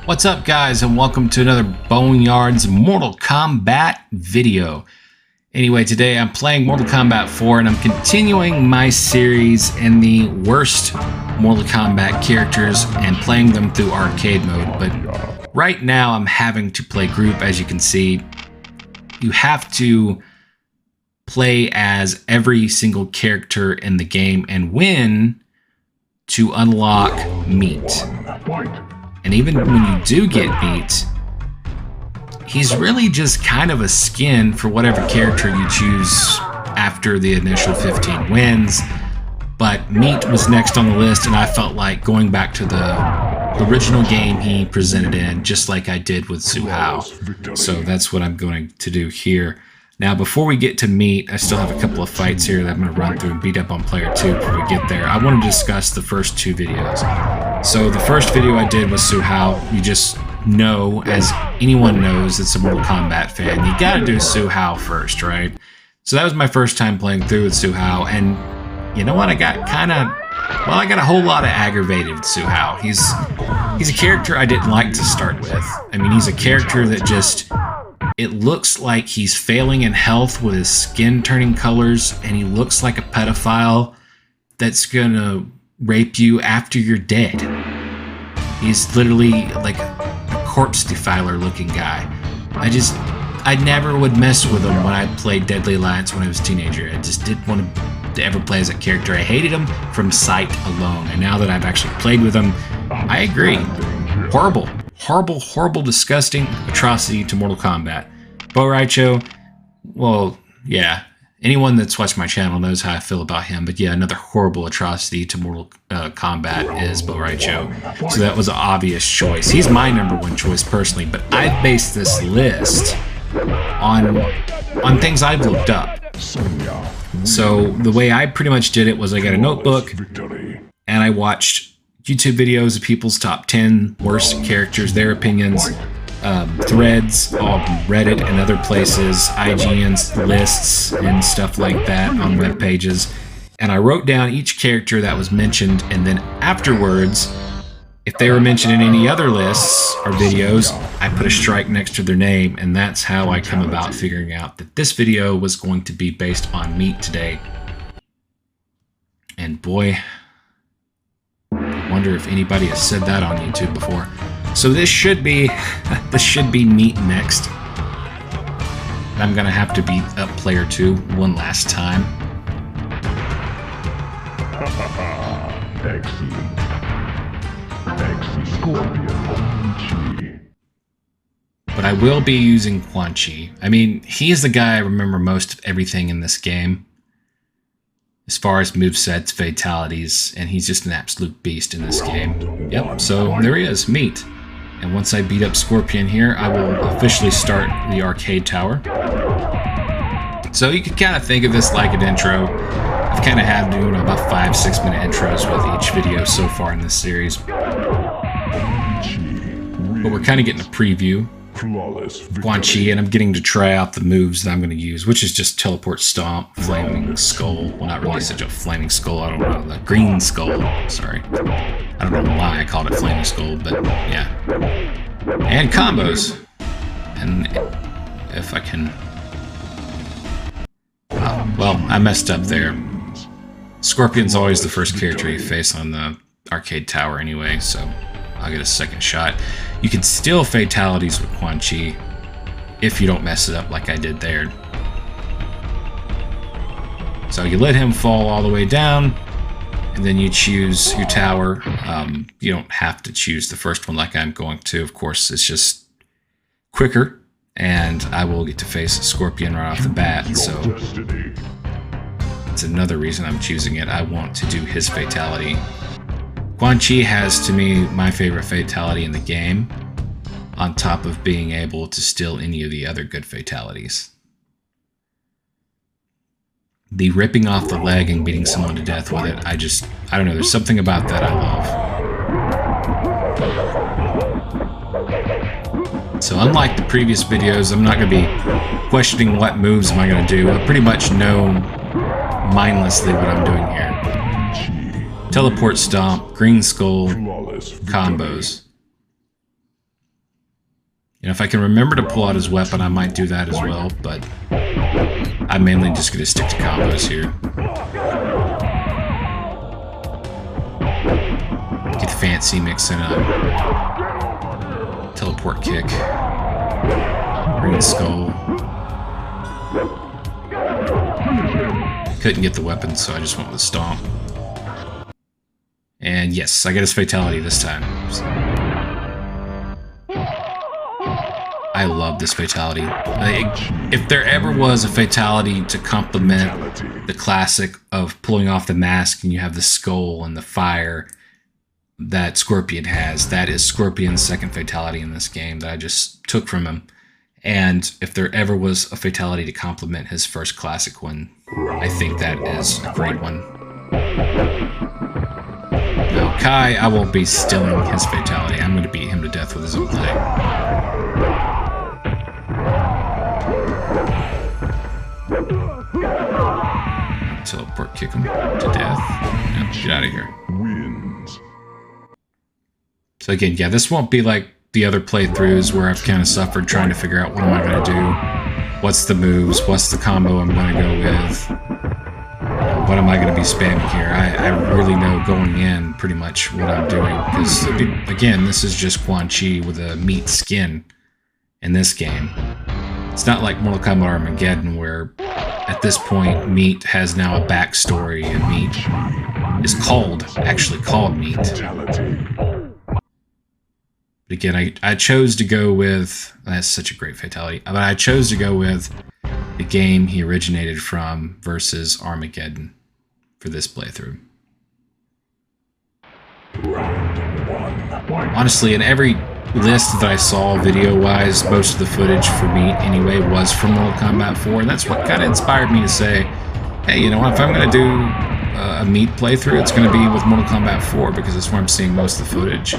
What's up, guys, and welcome to another Boneyard's Mortal Kombat video. Anyway, today I'm playing Mortal Kombat 4 and I'm continuing my series in the worst Mortal Kombat characters and playing them through arcade mode. But right now I'm having to play group. As you can see, you have to play as every single character in the game and win to unlock meat. And even when you do get meat, he's really just kind of a skin for whatever character you choose after the initial 15 wins. But meat was next on the list, and I felt like going back to the original game he presented in, just like I did with Suhao. So that's what I'm going to do here. Now, before we get to meat, I still have a couple of fights here that I'm going to run through and beat up on player 2 before we get there. I want to discuss the first two videos. So the first video I did was Suhao. You just know, as anyone knows that's a Mortal Kombat fan, you got to do Suhao first, right? So that was my first time playing through with Suhao, and you know what? I got a whole lot of aggravated with Suhao. He's a character I didn't like to start with. I mean, he's a character that just... it looks like he's failing in health with his skin turning colors, and he looks like a pedophile that's gonna rape you after you're dead. He's literally like a corpse defiler looking guy. I never would mess with him when I played Deadly Alliance when I was a teenager. I just didn't want to ever play as a character. I hated him from sight alone, and now that I've actually played with him, I agree. Horrible. Horrible, disgusting atrocity to Mortal Kombat. Bo Raicho, well, yeah, anyone that's watched my channel knows how I feel about him, but yeah, another horrible atrocity to Mortal Kombat is Bo Raicho. So that was an obvious choice. He's my number one choice personally, but I based this list on things I've looked up. So the way I pretty much did it was I got a notebook and I watched YouTube videos of people's top 10 worst characters, their opinions, threads on Reddit and other places, IGN's lists and stuff like that on web pages. And I wrote down each character that was mentioned, and then afterwards, if they were mentioned in any other lists or videos, I put a strike next to their name, and that's how I come about figuring out that this video was going to be based on meat today. And boy, I wonder if anybody has said that on YouTube before. So this should be meat next. I'm gonna have to beat up player 2 one last time. Excellent. Scorpion. But I will be using Quan Chi. I mean, he is the guy I remember most of everything in this game, as far as movesets, fatalities, and he's just an absolute beast in this game. Yep, so there he is, meat. And once I beat up Scorpion here, I will officially start the arcade tower. So you could kind of think of this like an intro. I've kind of had doing about 5-6 minute intros with each video so far in this series. But we're kind of getting a preview. Quan Chi, and I'm getting to try out the moves that I'm going to use, which is just teleport, stomp, flaming skull. Well, not really such a flaming skull. I don't know, the green skull. Sorry, I don't know why I called it flaming skull, but yeah. And combos. And if I can, well, I messed up there. Scorpion's always the first character you face on the arcade tower anyway, so I'll get a second shot. You can steal fatalities with Quan Chi if you don't mess it up like I did there. So you let him fall all the way down, and then you choose your tower. You don't have to choose the first one like I'm going to. Of course, it's just quicker, and I will get to face Scorpion right off the bat, so it's another reason I'm choosing it. I want to do his fatality. Quan Chi has, to me, my favorite fatality in the game, on top of being able to steal any of the other good fatalities. The ripping off the leg and beating someone to death with it, I don't know, there's something about that I love. So unlike the previous videos, I'm not going to be questioning what moves am I going to do. I pretty much know mindlessly what I'm doing here. Teleport stomp, green skull, combos. You know, if I can remember to pull out his weapon, I might do that as well, but I'm mainly just going to stick to combos here. Get fancy, mix in a teleport kick. Green skull. Couldn't get the weapon, so I just went with stomp. And yes, I got his fatality this time. I love this fatality. If there ever was a fatality to complement the classic of pulling off the mask and you have the skull and the fire that Scorpion has, that is Scorpion's second fatality in this game that I just took from him. And if there ever was a fatality to complement his first classic one, I think that is a great one. Now, Kai, I won't be stealing his fatality. I'm going to beat him to death with his own leg. Teleport kick him to death. No, get out of here. So again, yeah, this won't be like the other playthroughs where I've kind of suffered trying to figure out what am I going to do, what's the moves, what's the combo I'm going to go with, what am I going to be spamming here. I really know going in pretty much what I'm doing, because again, this is just Quan Chi with a meat skin in this game. It's not like Mortal Kombat Armageddon where at this point Meat has now a backstory and Meat is actually called Meat. But again, I chose to go with, that's such a great fatality, but I chose to go with the game he originated from versus Armageddon for this playthrough. Honestly, in every list that I saw video-wise, most of the footage for Meat anyway was from Mortal Kombat 4, and that's what kind of inspired me to say, hey, you know what, if I'm going to do a Meat playthrough, it's going to be with Mortal Kombat 4 because that's where I'm seeing most of the footage.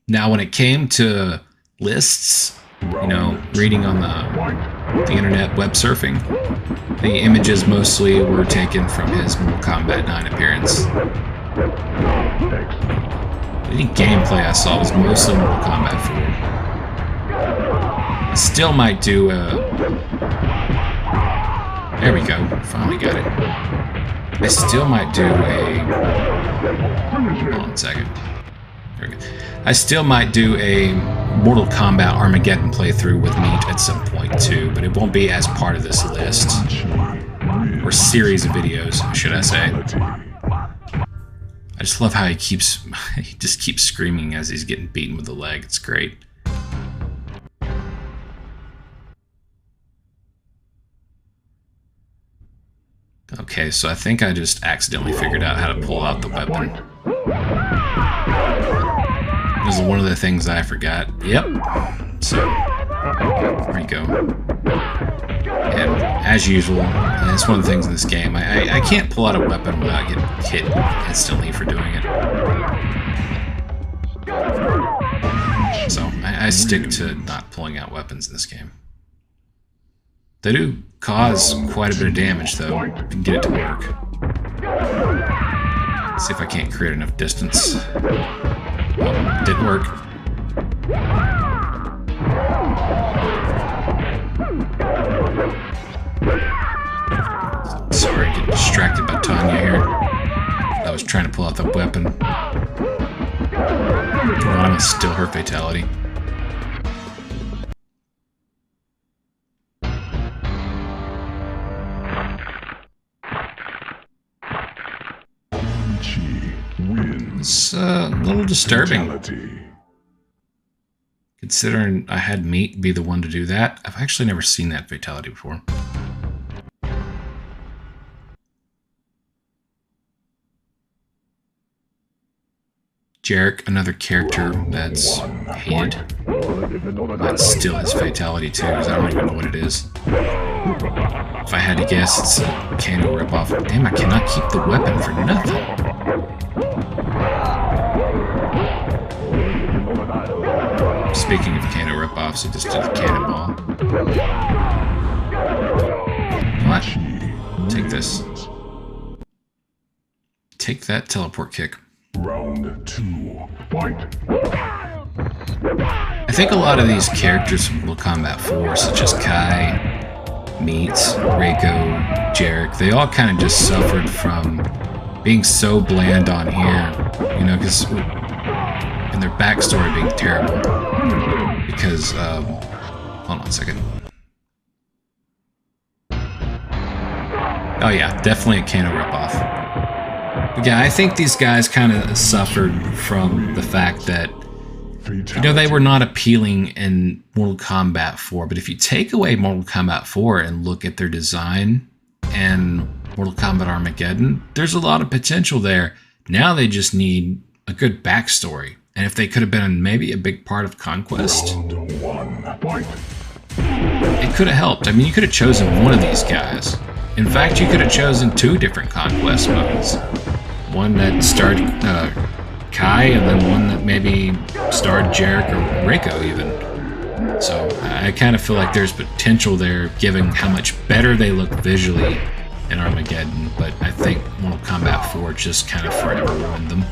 Now, when it came to lists, you know, reading on the internet, web surfing, the images mostly were taken from his Mortal Kombat 9 appearance. Any gameplay I saw was mostly Mortal Kombat 4. I still might do a... There we go, finally got it. I still might do a... Hold on a second. There we go. I still might do a Mortal Kombat Armageddon playthrough with Meat at some point too, but it won't be as part of this list. Or series of videos, should I say. I just love how he just keeps screaming as he's getting beaten with the leg. It's great. Okay, so I think I just accidentally figured out how to pull out the weapon. This is one of the things I forgot. Yep. So, there you go. And as usual, it's one of the things in this game. I can't pull out a weapon without getting hit instantly for doing it. So, I stick to not pulling out weapons in this game. They do cause quite a bit of damage, though. You can get it to work. Let's see if I can't create enough distance. Oh, didn't work. Sorry, getting distracted by Tanya here. I was trying to pull out the weapon. I'm gonna steal her fatality. It's a little disturbing. Considering I had Meat be the one to do that, I've actually never seen that fatality before. Jarek, another character that's hated. Might steal his fatality too, because I don't even know what it is. If I had to guess, it's a Kano ripoff. Damn, I cannot keep the weapon for nothing. Speaking of Kano ripoffs, I just did the cannonball. What? Take this. take that teleport kick. Round 2. Fight! I think a lot of these characters from Mortal Kombat 4, such as Kai, Meats, Reiko, Jarek, they all kind of just suffered from being so bland on here, you know, because and their backstory being terrible. Because, hold on a second. Oh yeah, definitely a Kano ripoff. But yeah, I think these guys kind of suffered from the fact that, you know, they were not appealing in Mortal Kombat 4, but if you take away Mortal Kombat 4 and look at their design and Mortal Kombat Armageddon, there's a lot of potential there. Now they just need a good backstory. And if they could have been maybe a big part of Conquest, it could have helped. I mean, you could have chosen one of these guys. In fact, you could have chosen 2 different Conquest modes. One that starred Kai, and then one that maybe starred Jarek or Reiko even. So I kind of feel like there's potential there, given how much better they look visually in Armageddon, but I think Mortal Kombat 4 just kind of forever ruined them.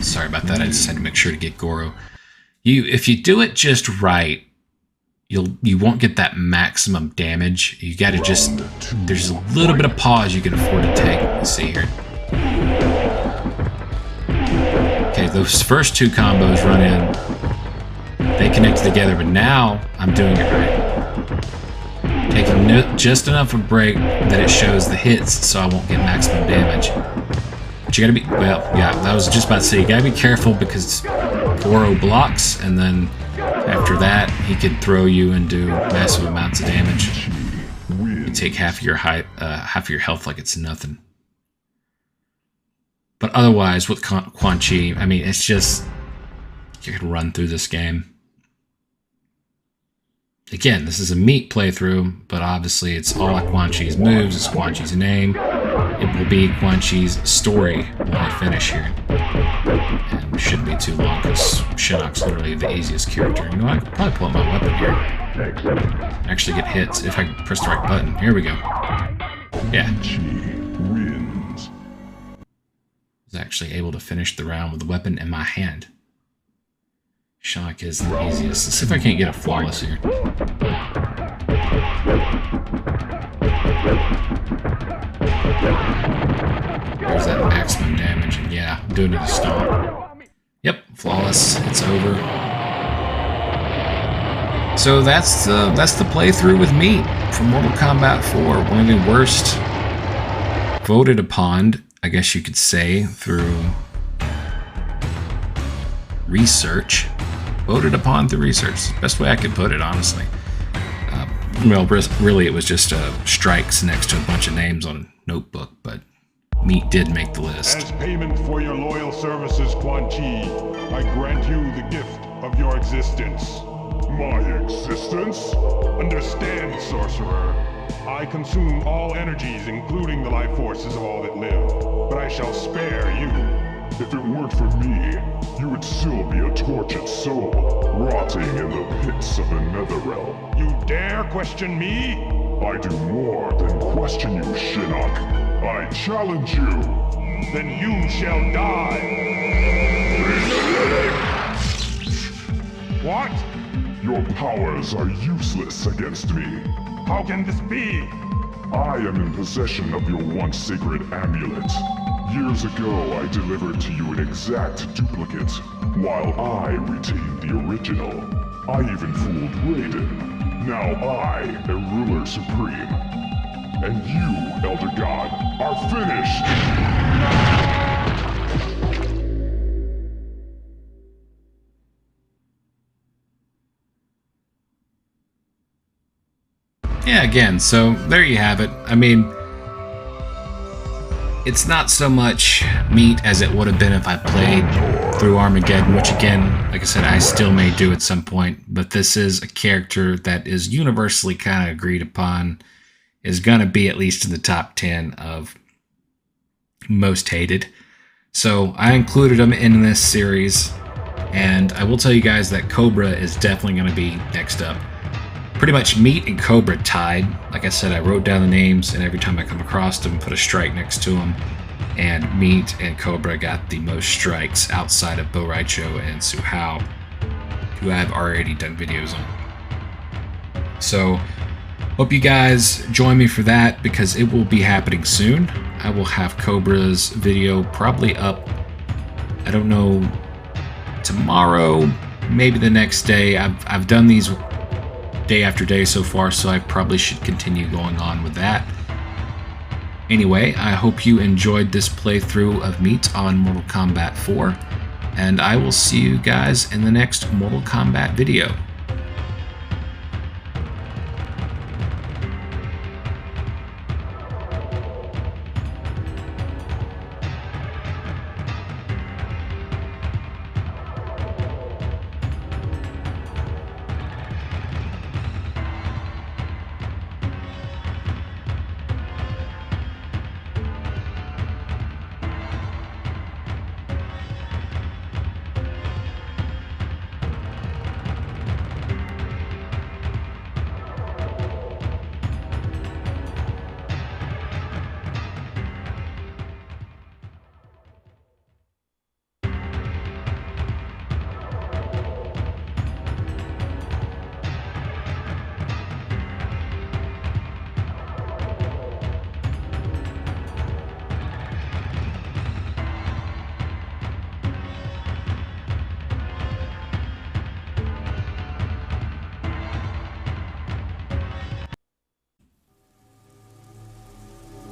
Sorry about that, I just had to make sure to get Goro. If you do it just right, you won't get that maximum damage. You gotta just, there's a little bit of pause you can afford to take. Let's see here. Okay, those first 2 combos run in. They connect together, but now I'm doing it right. Taking just enough of a break that it shows the hits so I won't get maximum damage. But you gotta be, well, yeah, I was just about to say, you gotta be careful because Goro blocks, and then after that, he could throw you and do massive amounts of damage. You take half of your health like it's nothing. But otherwise, with Quan Chi, I mean, it's just, you can run through this game. Again, this is a meat playthrough, but obviously it's all Quan Chi's moves, it's Quan Chi's name. It will be Quan Chi's story when I finish here. And it shouldn't be too long, because Shinnok's literally the easiest character. You know what? I could probably pull out my weapon here. Actually get hits if I can press the right button. Here we go. Yeah. I was actually able to finish the round with the weapon in my hand. Shinnok is the easiest. Let's see if I can't get a flawless here. There's that maximum damage, and yeah, I'm doing it a stomp. Yep, flawless. It's over. So that's the playthrough with me from Mortal Kombat 4. One of the worst voted upon, I guess you could say, through research. Voted upon through research. Best way I could put it, honestly. Well, really, it was just strikes next to a bunch of names on a notebook, but meat did make the list. As payment for your loyal services, Quan Chi, I grant you the gift of your existence. My existence? Understand, sorcerer. I consume all energies, including the life forces of all that live, but I shall spare you. If it weren't for me, you would still be a tortured soul, rotting in the pits of the Netherrealm. You dare question me? I do more than question you, Shinnok. I challenge you. Then you shall die. What? Your powers are useless against me. How can this be? I am in possession of your once sacred amulet. Years ago, I delivered to you an exact duplicate, while I retained the original. I even fooled Raiden. Now I am ruler supreme. And you, Elder God, are finished! Yeah, again, so there you have it. I mean, it's not so much meat as it would have been if I played through Armageddon, which again, like I said, I still may do at some point, but this is a character that is universally kind of agreed upon, is going to be at least in the top 10 of most hated. So I included him in this series, and I will tell you guys that Cobra is definitely going to be next up. pretty much Meat and Cobra tied. Like I said, I wrote down the names, and every time I come across them, put a strike next to them. And Meat and Cobra got the most strikes outside of Bo Raicho and Suhao, who I've already done videos on. So, hope you guys join me for that, because it will be happening soon. I will have Cobra's video probably up, I don't know, tomorrow, maybe the next day. I've done these day after day so far, so I probably should continue going on with that. Anyway, I hope you enjoyed this playthrough of Meat on Mortal Kombat 4, and I will see you guys in the next Mortal Kombat video.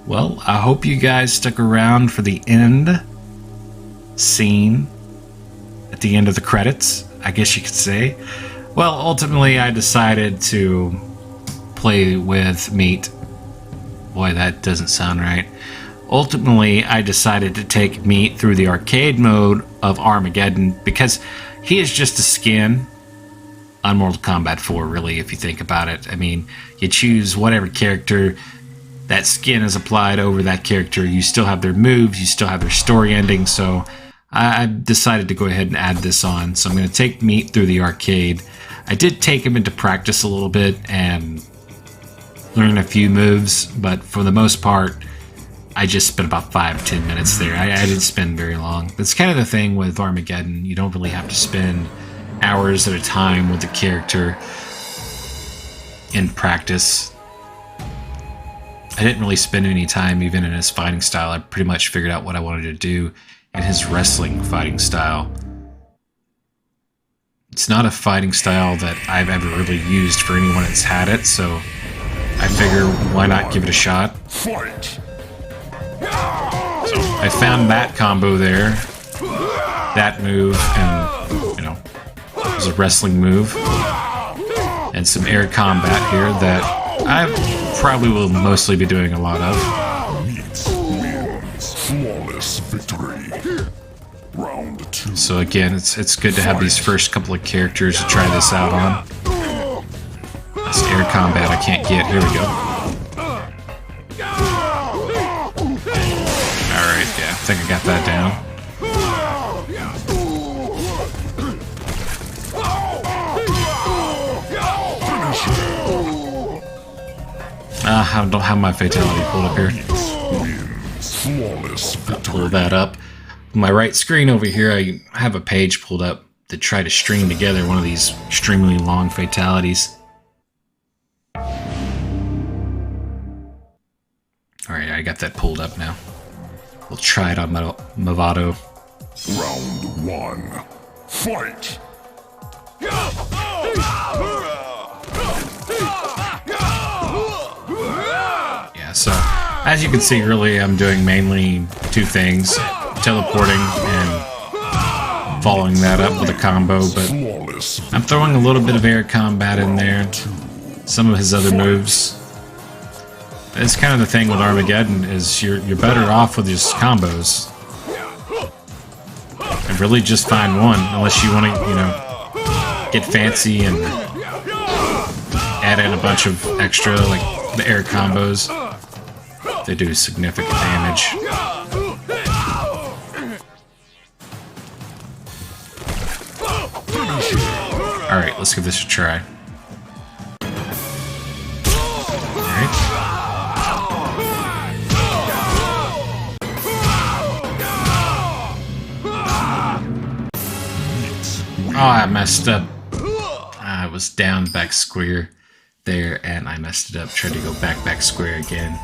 Well, I hope you guys stuck around for the end scene at the end of the credits, I guess you could say. Well, ultimately I decided to play with Meat. Boy, that doesn't sound right. Ultimately, I decided to take Meat through the arcade mode of Armageddon, because he is just a skin on Mortal Kombat 4, really, if you think about it. I mean, you choose whatever character, that skin is applied over that character. You still have their moves, you still have their story ending, so I decided to go ahead and add this on. So I'm going to take Meat through the arcade. I did take him into practice a little bit and learn a few moves, but for the most part, I just spent about 5-10 minutes there. I didn't spend very long. That's kind of the thing with Armageddon. You don't really have to spend hours at a time with the character in practice. I didn't really spend any time even in his fighting style. I pretty much figured out what I wanted to do in his wrestling fighting style. It's not a fighting style that I've ever really used for anyone that's had it, so I figure why not give it a shot. Fight! So I found that combo there, that move, and, you know, it was a wrestling move, and some air combat here that I probably will mostly be doing a lot of. Wins. Flawless victory. Round 2. So again, it's good to have these first couple of characters to try this out on. This air combat I can't get. Here we go. Alright, yeah, I think I got that down. I don't have my fatality pulled up here. I'll pull that up. On my right screen over here, I have a page pulled up to try to string together one of these extremely long fatalities. Alright, I got that pulled up now. We'll try it on Movado. Round 1. Fight! Yeah, so as you can see, really I'm doing mainly two things. Teleporting and following that up with a combo, but I'm throwing a little bit of air combat in there, some of his other moves. It's kind of the thing with Armageddon, is you're better off with his combos. And really just find one, unless you want to, you know, get fancy and add in a bunch of extra, like the air combos. They do significant damage. Alright, let's give this a try. Oh, I messed up. I was down back square there, and I messed it up. Tried to go back square again.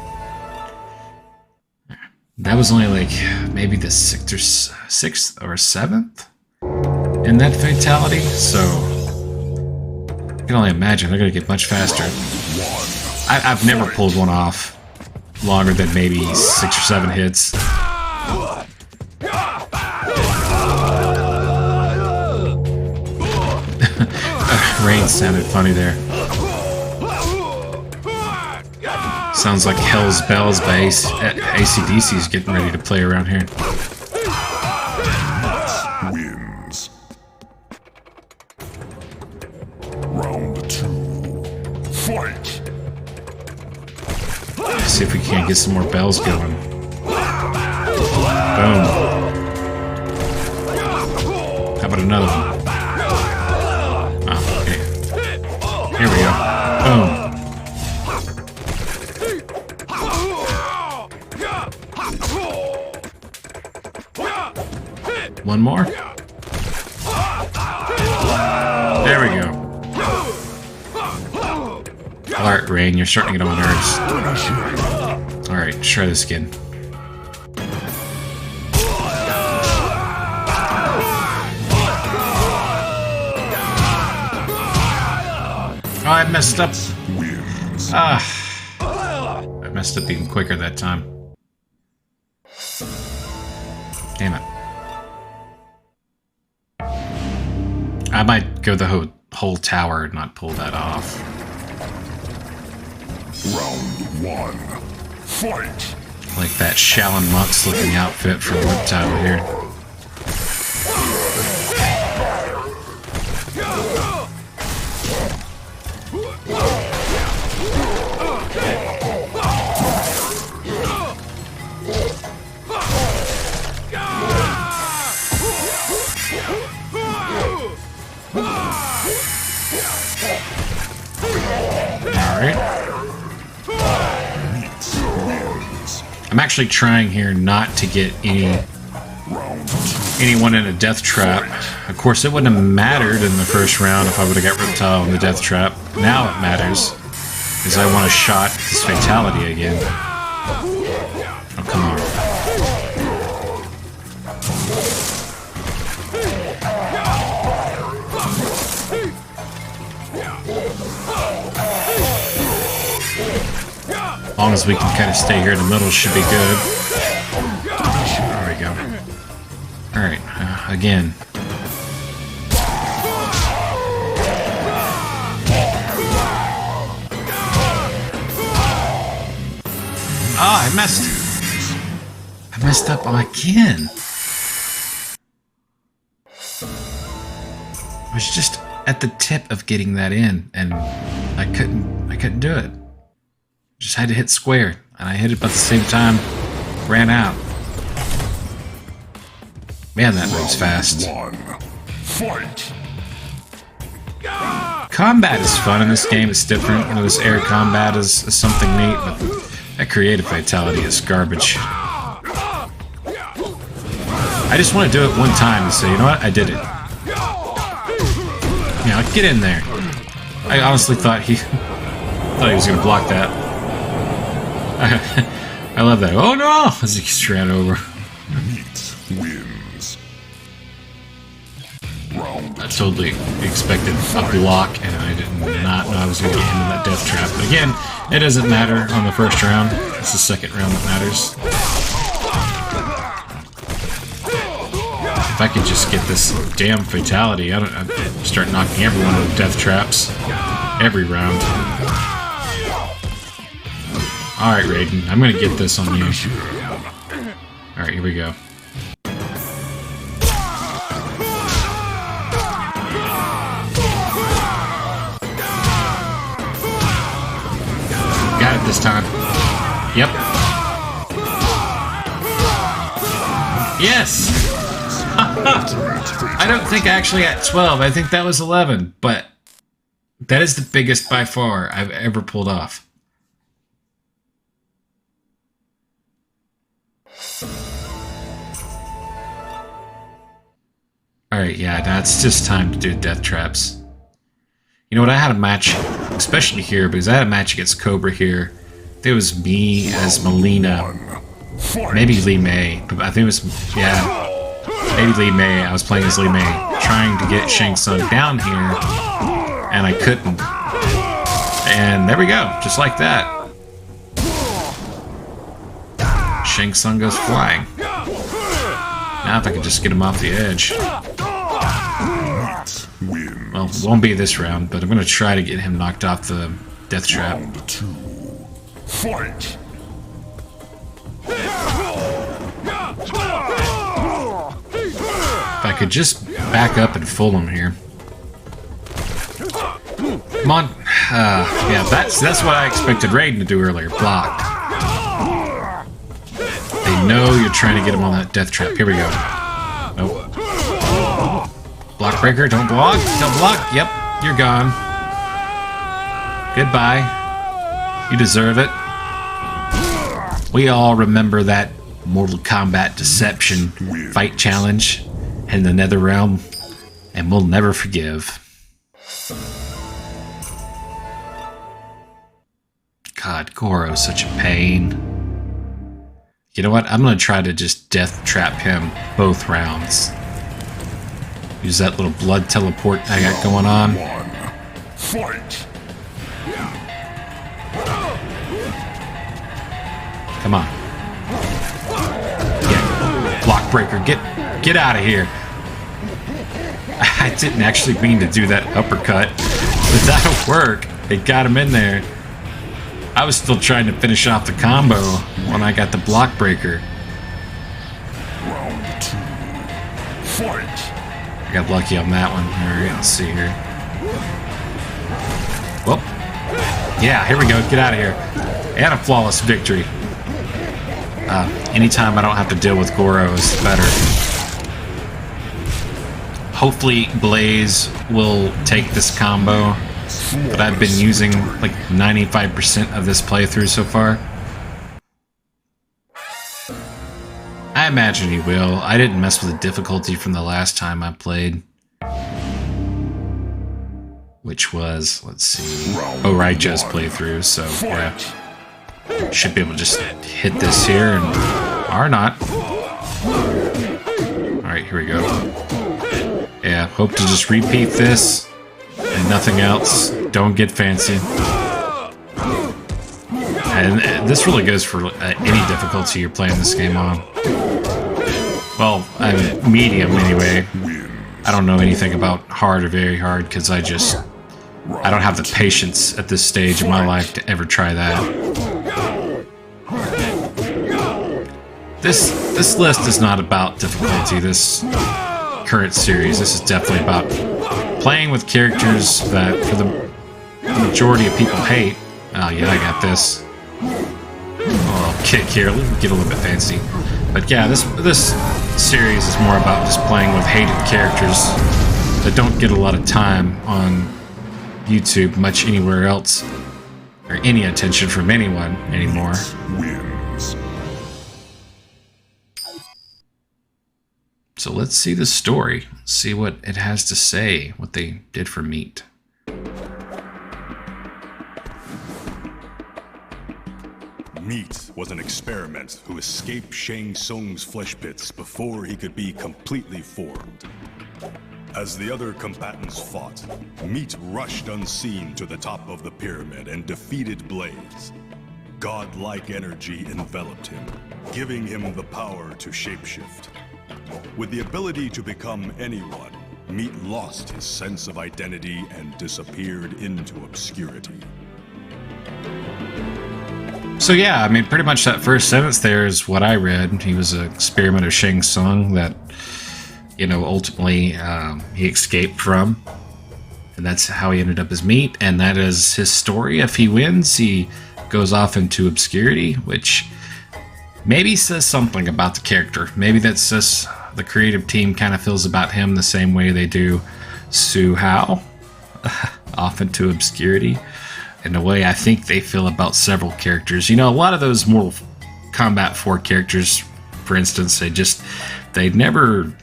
That was only like maybe the sixth or seventh in that fatality, so I can only imagine they're gonna get much faster. I've never pulled one off longer than maybe 6 or 7 hits. Rain sounded funny there. Sounds like Hell's Bells by AC/DC is getting ready to play around here. Wins. Round 2. Fight. Let's see if we can't get some more bells going. Boom. How about another one? Oh, okay. Here we go. Boom. One more. There we go. Alright, Rain, you're starting to get on my nerves. Alright, try this again. Oh, I messed up. I messed up even quicker that time. Damn it. I might go the whole tower and not pull that off. Round 1. Fight. Like that Shaolin Monks looking outfit from Riptide here. I'm actually trying here not to get anyone in a death trap. Of course, it wouldn't have mattered in the first round if I would have got Reptile in the death trap. Now it matters, because I want a shot at this fatality again. Oh, come on. As long as we can kind of stay here in the middle, should be good. There we go. Alright, again. Oh, I messed up again. I was just at the tip of getting that in, and I couldn't do it. Just had to hit square, and I hit it about the same time. Ran out. Man, that moves fast. Fight. Combat is fun in this game. It's different. You know, this air combat is something neat, but that creative fatality is garbage. I just want to do it one time and say, you know what? I did it. Yeah, get in there. I honestly thought he was going to block that. I love that. Oh no! As he just ran over. Wins. I totally expected a block, and I did not know I was going to get into that death trap. But again, it doesn't matter on the first round. It's the second round that matters. If I could just get this damn fatality, I'd start knocking everyone with death traps every round. Alright, Raiden, I'm gonna get this on you. Alright, here we go. Got it this time. Yep. Yes! I don't think I actually got 12. I think that was 11, but that is the biggest by far I've ever pulled off. Alright, yeah, now it's just time to do death traps. You know what, I had a match, especially here, because I had a match against Cobra here. It was me as Melina. Maybe Lee May. But I think it was, yeah. Maybe Lee May. I was playing as Lee May, trying to get Shang Tsung down here, and I couldn't. And there we go, just like that. Shang Tsung goes flying. Now if I could just get him off the edge. Well, it won't be this round, but I'm going to try to get him knocked off the death trap. Round 2. Fight! If I could just back up and fool him here. Come on. Yeah, that's what I expected Raiden to do earlier. Block. They know you're trying to get him on that death trap. Here we go. Nope. Block breaker, don't block. Don't block. Yep, you're gone. Goodbye. You deserve it. We all remember that Mortal Kombat Deception fight challenge in the Nether Realm, and we'll never forgive. God, Goro's such a pain. You know what? I'm going to try to just death trap him both rounds. Use that little blood teleport I got going on. Fight! Come on. Yeah. Block breaker. Get out of here. I didn't actually mean to do that uppercut, but that'll work. It got him in there. I was still trying to finish off the combo when I got the block breaker. Round 2. Fight! I got lucky on that one. Alright, let's see here. Well, yeah, here we go. Get out of here. And a flawless victory. Anytime I don't have to deal with Goro is better. Hopefully Blaze will take this combo that I've been using like 95% of this playthrough so far. I imagine he will. I didn't mess with the difficulty from the last time I played. Which was, let's see, Raijah's playthrough, so yeah. Should be able to just hit this here, and or not. Alright, here we go. Yeah, hope to just repeat this and nothing else. Don't get fancy. And this really goes for any difficulty you're playing this game on. Well, I'm medium anyway. I don't know anything about hard or very hard because I don't have the patience at this stage of my life to ever try that. This list is not about difficulty, this current series. This is definitely about playing with characters that, for the majority of people, hate. Oh yeah, I got this. Oh, kick here, let me get a little bit fancy. But yeah, this series is more about just playing with hated characters that don't get a lot of time on YouTube, much anywhere else, or any attention from anyone anymore. Wins. So let's see the story, see what it has to say, what they did for Meat. Meat was an experiment who escaped Shang Tsung's flesh pits before he could be completely formed. As the other combatants fought, Meat rushed unseen to the top of the pyramid and defeated Blaze. Godlike energy enveloped him, giving him the power to shapeshift. With the ability to become anyone, Meat lost his sense of identity and disappeared into obscurity. So yeah, I mean, pretty much that first sentence there is what I read. He was an experiment of Shang Tsung that, you know, ultimately he escaped from. And that's how he ended up as Meat. And that is his story. If he wins, he goes off into obscurity, which maybe says something about the character. Maybe that says the creative team kind of feels about him the same way they do Su Hao, off into obscurity. In a way, I think they feel about several characters. You know, a lot of those Mortal Kombat 4 characters for instance. They never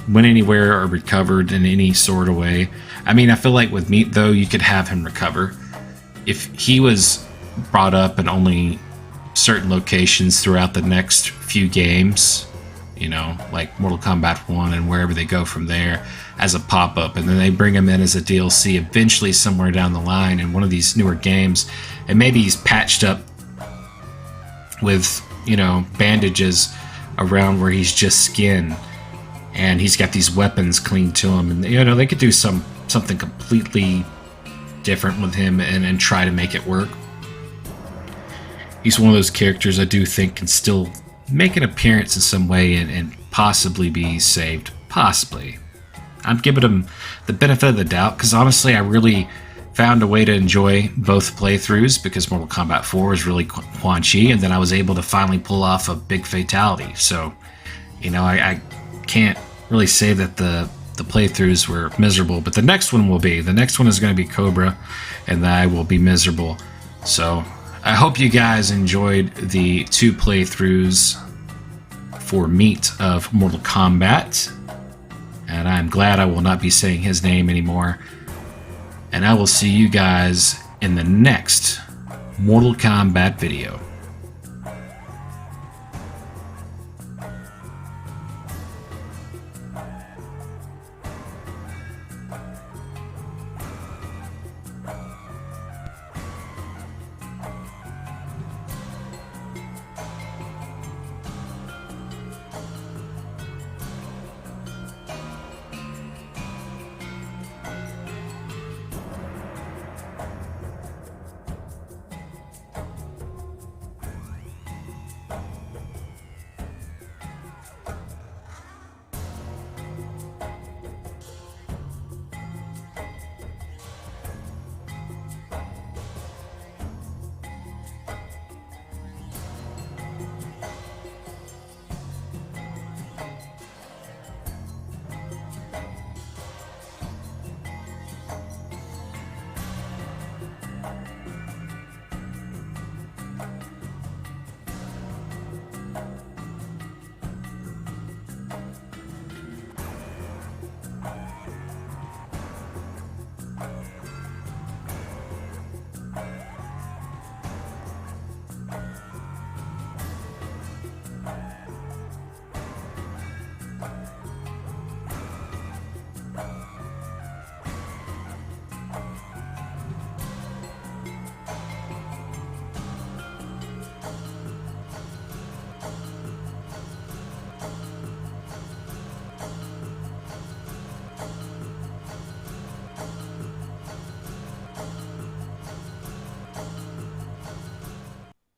went anywhere or recovered in any sort of way. I mean, I feel like with Meat, though, you could have him recover. If he was brought up in only certain locations throughout the next few games, you know, like Mortal Kombat 1 and wherever they go from there as a pop-up, and then they bring him in as a DLC eventually somewhere down the line in one of these newer games, and maybe he's patched up with, you know, bandages around where he's just skin, and he's got these weapons clean to him, and, you know, they could do something completely different with him and try to make it work. He's one of those characters I do think can still make an appearance in some way and possibly be saved. Possibly. I'm giving him the benefit of the doubt, because honestly, I really found a way to enjoy both playthroughs, because Mortal Kombat 4 was really quanchy, and then I was able to finally pull off a big fatality. So, you know, I can't really say that the playthroughs were miserable, but the next one will be. The next one is going to be Cobra, and I will be miserable. So I hope you guys enjoyed the 2 playthroughs for Meat of Mortal Kombat, and I'm glad I will not be saying his name anymore. And I will see you guys in the next Mortal Kombat video.